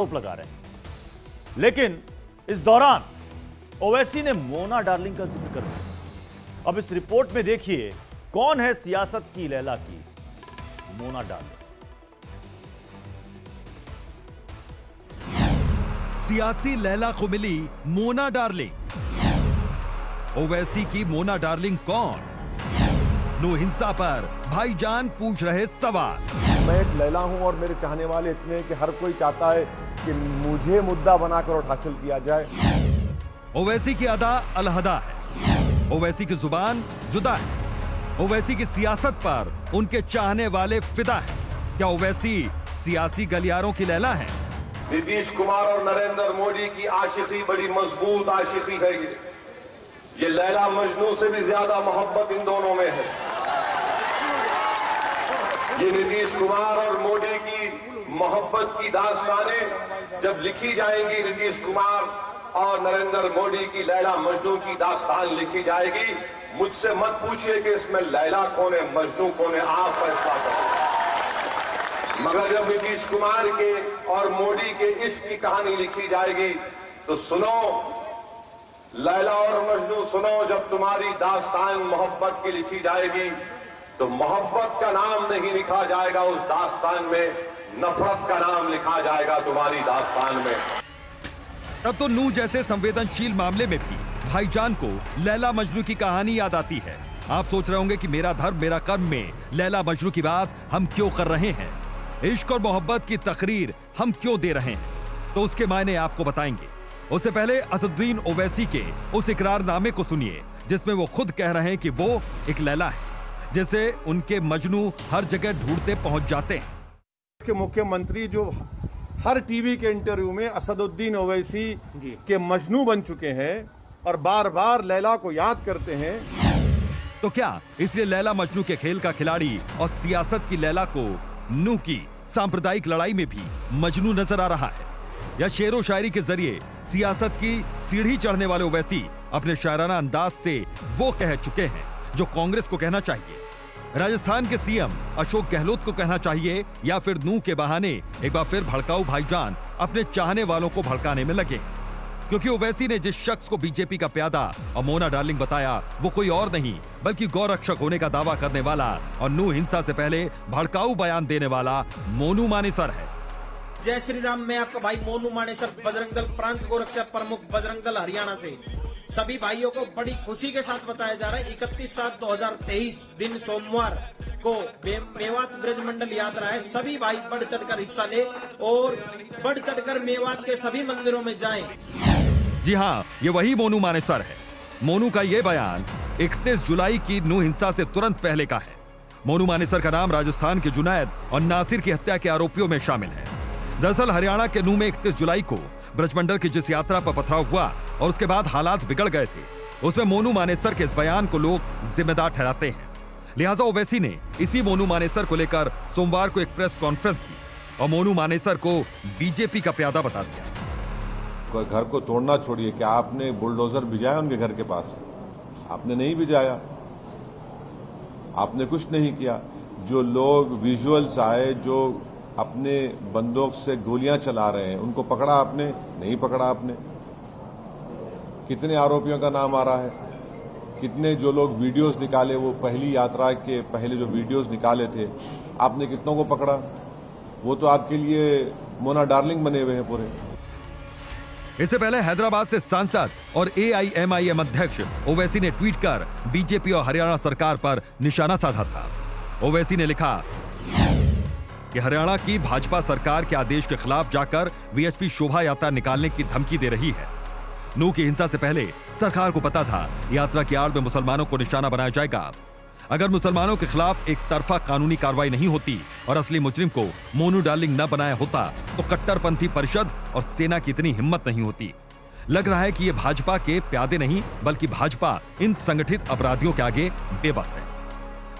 आरोप लगा रहे हैं। लेकिन इस दौरान ओवैसी ने मोना डार्लिंग का जिक्र कर दिया। अब इस रिपोर्ट में देखिए कौन है सियासत की लैला की मोना डार्लिंग। सियासी लैला को मिली मोना डार्लिंग। ओवैसी की मोना डार्लिंग कौन? नू हिंसा पर भाईजान पूछ रहे सवाल। मैं एक लैला हूं और मेरे चाहने वाले इतने हैं कि हर कोई चाहता है कि मुझे मुद्दा बनाकर और हासिल किया जाए। ओवैसी की अदा अलहदा है, ओवैसी की जुबान जुदा है, ओवैसी की सियासत पर उनके चाहने वाले फिदा है। क्या ओवैसी सियासी गलियारों की लैला है? नीतीश कुमार और नरेंद्र मोदी की आशिकी बड़ी मजबूत आशिकी है। ये लैला मजनू से भी ज्यादा मोहब्बत इन दोनों में है। ये नीतीश कुमार और मोदी की मोहब्बत की दास्तानें जब लिखी जाएंगी, नीतीश कुमार और नरेंद्र मोदी की लैला मजनू की दास्तान लिखी जाएगी, मुझसे मत पूछिए कि इसमें लैला कौन है मजनू कौन है, आप फैसला करें। मगर जब नीतीश कुमार के और मोदी के इश्क की कहानी लिखी जाएगी तो सुनो लैला और मजनू, सुनो, जब तुम्हारी दास्तान मोहब्बत की लिखी जाएगी तो मोहब्बत का नाम नहीं लिखा जाएगा उस दास्तान में, नफरत का नाम लिखा जाएगा तुम्हारी दास्तान में। तब तो नूह जैसे संवेदनशील मामले में भी भाईजान को लैला मजनू की कहानी याद आती है। आप सोच रहे होंगे कि मेरा धर्म मेरा कर्म में लैला मजनू की बात हम क्यों कर रहे हैं, इश्क और मोहब्बत की तकरीर हम क्यों दे रहे हैं, तो उसके मायने आपको बताएंगे। उससे पहले असदुद्दीन ओवैसी के उस इकरारनामे को सुनिए जिसमें वो खुद कह रहे हैं कि वो एक लैला है जिसे उनके मजनू हर जगह ढूंढते पहुंच जाते हैं। के मुख्यमंत्री जो हर टीवी के इंटरव्यू में असदुद्दीन ओवैसी के मजनू बन चुके हैं और बार बार लैला को याद करते हैं। तो क्या इसलिए लैला मजनू के खेल का खिलाड़ी और सियासत की लैला को नूह की सांप्रदायिक लड़ाई में भी मजनू नजर आ रहा है, या शेरो शायरी के जरिए सियासत की सीढ़ी चढ़ने वाले ओवैसी अपने शायराना अंदाज से वो कह चुके हैं जो कांग्रेस को कहना चाहिए, राजस्थान के सीएम अशोक गहलोत को कहना चाहिए, या फिर नूह के बहाने एक बार फिर भड़काऊ भाईजान अपने चाहने वालों को भड़काने में लगे। क्योंकि ओवैसी ने जिस शख्स को बीजेपी का प्यादा और मोना डार्लिंग बताया वो कोई और नहीं बल्कि गौरक्षक होने का दावा करने वाला और नूह हिंसा से पहले भड़काऊ बयान देने वाला मोनू मानेसर है। जय श्री राम। मैं आपका भाई मोनू मानेसर, बजरंग दल प्रांत गोरक्षक प्रमुख, बजरंग दल हरियाणा से सभी भाइयों को बड़ी खुशी के साथ बताया जा रहा है 31/7/2023 दिन सोमवार को मेवात ब्रजमंडल यात्रा है। सभी भाई बढ़ चढ़कर हिस्सा ले और बढ़ चढ़कर मेवात के सभी मंदिरों में जाएं। जी हाँ, ये वही मोनू मानेसर है। मोनू का ये बयान 31 जुलाई की नूह हिंसा से तुरंत पहले का है। मोनू मानेसर का नाम राजस्थान के जुनैद और नासिर की हत्या के आरोपियों में शामिल है। दरअसल हरियाणा के नूह में 31 जुलाई को ब्रजमंडल की जिस यात्रा पर पथराव हुआ और उसके बाद हालात बिगड़ गए थे, उसमें मोनू मानेसर के इस बयान को लोग जिम्मेदार ठहराते हैं। लिहाजा ओवैसी ने इसी मोनू मानेसर को लेकर सोमवार को एक प्रेस कॉन्फ्रेंस की और मोनू मानेसर को बीजेपी का प्यादा बता दिया। घर को तोड़ना छोड़िए, क्या आपने बुलडोजर भिजाया उनके घर के पास? आपने नहीं भिजाया, आपने कुछ नहीं किया। जो लोग विजुअल्स आए जो अपने बंदूक से गोलियां चला रहे हैं उनको पकड़ा आपने? नहीं पकड़ा आपने। कितने आरोपियों का नाम आ रहा है, कितने जो लोग वीडियोस निकाले, वो पहली यात्रा के पहले जो वीडियोस निकाले थे, आपने कितनों को पकड़ा? वो तो आपके लिए मोना डार्लिंग बने हुए हैं पूरे। इससे पहले हैदराबाद से सांसद और एआईएमआईएम अध्यक्ष ओवैसी ने ट्वीट कर बीजेपी और हरियाणा सरकार पर निशाना साधा था। ओवैसी ने लिखा कि हरियाणा की भाजपा सरकार के आदेश के खिलाफ जाकर वीएचपी शोभा यात्रा निकालने की धमकी दे रही है। नूह की हिंसा से पहले सरकार को पता था यात्रा की आड़ में मुसलमानों को निशाना बनाया जाएगा। अगर मुसलमानों के खिलाफ एक तरफा कानूनी कार्रवाई नहीं होती और असली मुजरिम को मोनू डार्लिंग न बनाया होता तो कट्टरपंथी परिषद और सेना की इतनी हिम्मत नहीं होती। लग रहा है कि ये भाजपा के प्यादे नहीं बल्कि भाजपा इन संगठित अपराधियों के आगे बेबस है।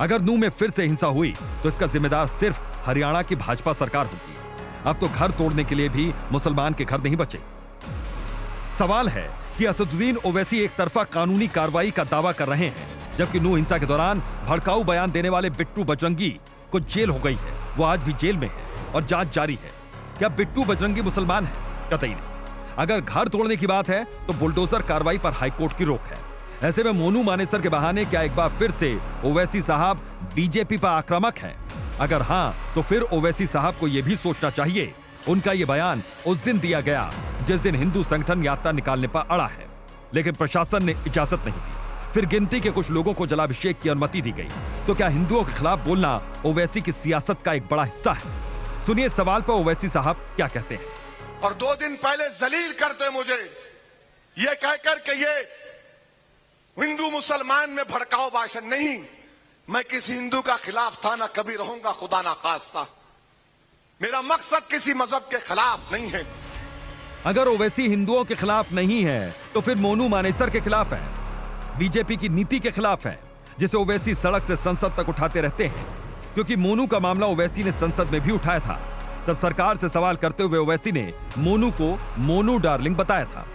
अगर नूह में फिर से हिंसा हुई तो इसका जिम्मेदार सिर्फ हरियाणा की भाजपा सरकार होगी। अब तो घर तोड़ने के लिए भी मुसलमान के घर नहीं बचे। सवाल है कि असदुद्दीन ओवैसी एक तरफा कानूनी कार्रवाई का दावा कर रहे हैं, जबकि नूह हिंसा के दौरान भड़काऊ बयान देने वाले बिट्टू बजरंगी को जेल हो गई है। वो आज भी जेल में है और जांच जारी है। क्या बिट्टू बजरंगी मुसलमान है? कतई नहीं। अगर घर तोड़ने की बात है तो बुलडोजर कार्रवाई पर हाईकोर्ट की रोक है। ऐसे में मोनू मानेसर के बहाने क्या एक बार फिर से ओवैसी साहब बीजेपी पर आक्रामक हैं? अगर हां, तो फिर ओवैसी साहब को यह भी सोचना चाहिए उनका यह बयान उस दिन दिया गया जिस दिन हिंदू संगठन यात्रा निकालने पर अड़ा है, लेकिन प्रशासन ने इजाजत नहीं दी। फिर गिनती के कुछ लोगों को जलाभिषेक की अनुमति दी गई। तो क्या हिंदुओं के खिलाफ बोलना ओवैसी की सियासत का एक बड़ा हिस्सा है? सुनिए इस सवाल पर ओवैसी साहब क्या कहते हैं। और 2 दिन पहले जलील करते मुझे ये कहकर के ये हिंदू मुसलमान में भड़काऊ भाषण। नहीं, मैं किसी हिंदू का खिलाफ था, ना कभी रहूंगा, खुदा ना खास्ता। मेरा मकसद किसी मजहब के खिलाफ नहीं है। अगर ओवैसी हिंदुओं के खिलाफ नहीं है तो फिर मोनू मानेसर के खिलाफ है, बीजेपी की नीति के खिलाफ है, जिसे ओवैसी सड़क से संसद तक उठाते रहते हैं। क्योंकि मोनू का मामला ओवैसी ने संसद में भी उठाया था। तब सरकार से सवाल करते हुए ओवैसी ने मोनू को मोनू डार्लिंग बताया था।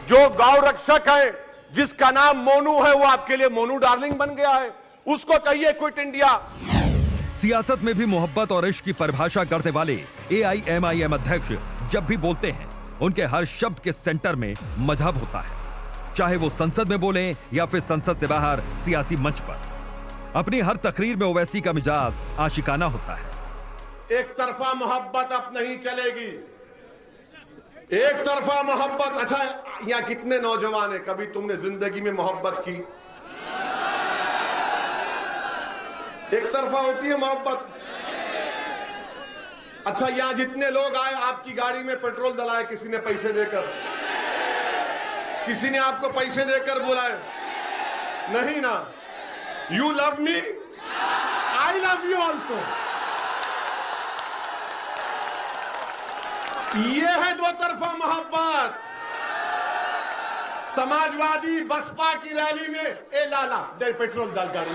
जो गौ रक्षक है, जिसका नाम मोनू है, वो आपके लिए मोनू डार्लिंग बन गया है। उसको कहिए क्विट इंडिया। सियासत में भी मोहब्बत और इश्क की परिभाषा करने वाले AIMIM अध्यक्ष जब भी बोलते हैं, उनके हर शब्द के सेंटर में मजहब होता है, चाहे वो संसद में बोले या फिर संसद से बाहर सियासी मंच पर। अपनी हर तकरीर में ओवैसी का मिजाज आशिकाना होता है। एक तरफा मोहब्बत अब नहीं चलेगी। एक तरफा मोहब्बत। अच्छा, यहाँ कितने नौजवान है, कभी तुमने जिंदगी में मोहब्बत की? एक तरफा होती है मोहब्बत। अच्छा, यहां जितने लोग आए, आपकी गाड़ी में पेट्रोल डलाए किसी ने पैसे देकर? किसी ने आपको पैसे देकर बुलाए? नहीं ना। You love me, I love you also. ये है 2 तरफा मोहब्बत। समाजवादी बसपा की रैली में ए लाला दे पेट्रोल डाल गाड़ी।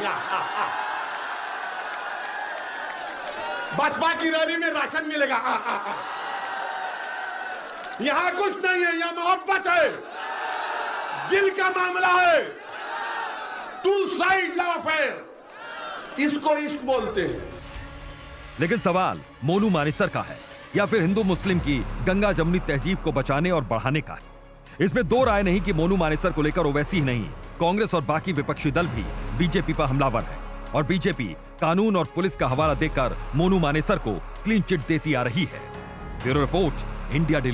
बसपा की रैली में राशन मिलेगा। यहां कुछ नहीं है, यहां मोहब्बत है, दिल का मामला है। 2 साइड लव अफेयर, इसको इश्क बोलते हैं। लेकिन सवाल मोनू मानेसर का है या फिर हिंदू मुस्लिम की गंगा जमुनी तहजीब को बचाने और बढ़ाने का है। इसमें 2 राय नहीं कि मोनू मानेसर को लेकर ओवैसी ही नहीं, कांग्रेस और बाकी विपक्षी दल भी बीजेपी पर हमलावर है और बीजेपी कानून और पुलिस का हवाला देकर मोनू मानेसर को क्लीन चिट देती आ रही है। Bureau report, India daily.